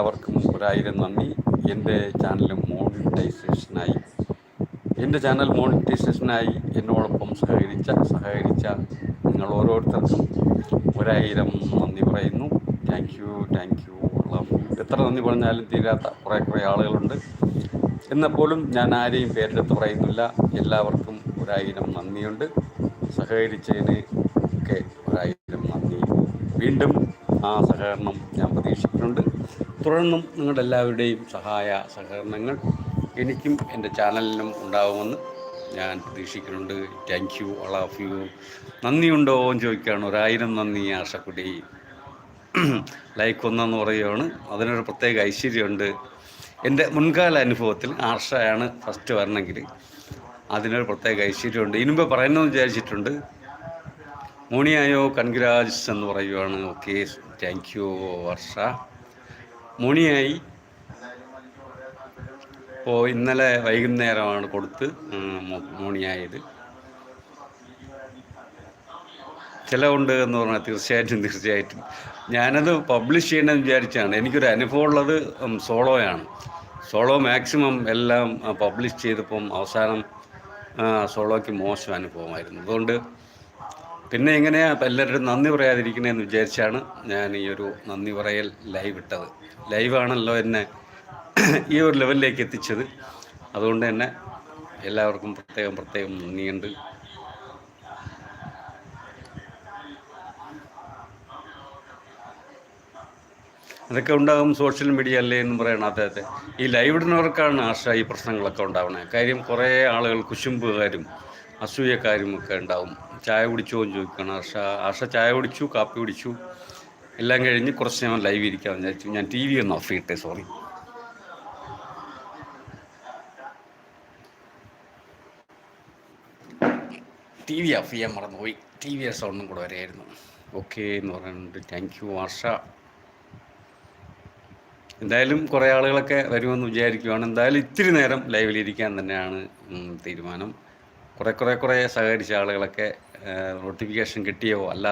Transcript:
അവർക്കും ഒരായിരം നന്ദി. എൻ്റെ ചാനൽ മോണിറ്റൈസേഷനായി എന്നോടൊപ്പം സഹകരിച്ച നിങ്ങൾ ഓരോരുത്തർക്കും ഒരായിരം നന്ദി പറയുന്നു. Thank you. എത്ര നന്ദി പറഞ്ഞാലും തീരാത്ത കുറേ ആളുകളുണ്ട്. എന്നപ്പോലും ഞാൻ ആരെയും പേരെടുത്ത് പറയുന്നില്ല. എല്ലാവർക്കും ഒരായിരം നന്ദിയുണ്ട്. സഹകരിച്ചതിന് ഒക്കെ ഒരായിരം നന്ദി. വീണ്ടും ആ സഹകരണം ഞാൻ പ്രതീക്ഷിക്കുന്നുണ്ട്. തുടർന്നും നിങ്ങളുടെ എല്ലാവരുടെയും സഹകരണങ്ങൾ എനിക്കും എൻ്റെ ചാനലിനും ഉണ്ടാകുമെന്ന് ഞാൻ പ്രതീക്ഷിക്കുന്നുണ്ട്. Thank you all of you. നന്ദിയുണ്ടോ എന്ന് ചോദിക്കുകയാണ്. ഒരായിരം നന്ദി ആർഷക്കുട്ടി. ലൈക്ക് ഒന്നെന്ന് പറയുകയാണ്. അതിനൊരു പ്രത്യേക ഐശ്വര്യമുണ്ട്. എൻ്റെ മുൻകാല അനുഭവത്തിൽ ആർഷയാണ് ഫസ്റ്റ് വരണമെങ്കിൽ അതിനൊരു പ്രത്യേക ഐശ്വര്യമുണ്ട്. ഇനിമ്പ് പറയുന്നതെന്ന് വിചാരിച്ചിട്ടുണ്ട്. മോണിയായോ കൺഗ്രാജ് എന്ന് പറയുകയാണ്. ഓക്കെ, താങ്ക് യു വർഷ. മോണിയായി ഇപ്പോൾ ഇന്നലെ വൈകുന്നേരമാണ് കൊടുത്ത് മോണിയായത്. ചിലവുണ്ട് എന്ന് പറഞ്ഞാൽ തീർച്ചയായിട്ടും ഞാനത് പബ്ലിഷ് ചെയ്യണമെന്ന് വിചാരിച്ചാണ്. എനിക്കൊരു അനുഭവമുള്ളത് സോളോയാണ്. സോളോ മാക്സിമം എല്ലാം പബ്ലിഷ് ചെയ്തപ്പം അവസാനം സോളോയ്ക്ക് മോശം അനുഭവമായിരുന്നു. അതുകൊണ്ട് പിന്നെ എങ്ങനെയാണ് എല്ലാവരും നന്ദി പറയാതിരിക്കണമെന്ന് വിചാരിച്ചാണ് ഞാൻ ഈ ഒരു നന്ദി പറയൽ ലൈവ് ഇട്ടത്. ലൈവാണല്ലോ എന്നെ ഈ ഒരു ലെവലിലേക്ക് എത്തിച്ചത്. അതുകൊണ്ട് തന്നെ എല്ലാവർക്കും പ്രത്യേകം നന്ദിയുണ്ട്. അതൊക്കെ ഉണ്ടാകും സോഷ്യൽ മീഡിയ അല്ലേ എന്ന് പറയണം. അതെ, ഈ ലൈവ് ഇടുന്നവർക്കാണ് ഈ പ്രശ്നങ്ങളൊക്കെ ഉണ്ടാവണേ. കാര്യം കുറേ ആളുകൾ കുശുമ്പുകാരും അസൂയക്കാരും ഒക്കെ ഉണ്ടാവും. ചായ കുടിച്ചോ എന്ന് ചോദിക്കണം. ആർഷ ചായ കുടിച്ചു, കാപ്പി കുടിച്ചു, എല്ലാം കഴിഞ്ഞ് കുറച്ച് ഞാൻ ലൈവ് ഇരിക്കാമെന്ന് വിചാരിച്ചു. ഞാൻ TV ഒന്ന് ഓഫ് ചെയ്യട്ടെ. സോറി, TV ഓഫ് ചെയ്യാൻ മറന്നുപോയി. TV സൗണ്ടും കൂടെ വരെയായിരുന്നു. ഓക്കെ എന്ന് പറയുന്നുണ്ട്. താങ്ക് യു ആർഷ. എന്തായാലും കുറേ ആളുകളൊക്കെ വരുമെന്ന് വിചാരിക്കുകയാണ്. എന്തായാലും ഇത്തിരി നേരം ലൈവിലിരിക്കാൻ തന്നെയാണ് തീരുമാനം. കുറേ സഹകരിച്ച ആളുകളൊക്കെ നോട്ടിഫിക്കേഷൻ കിട്ടിയോ അല്ലാതെ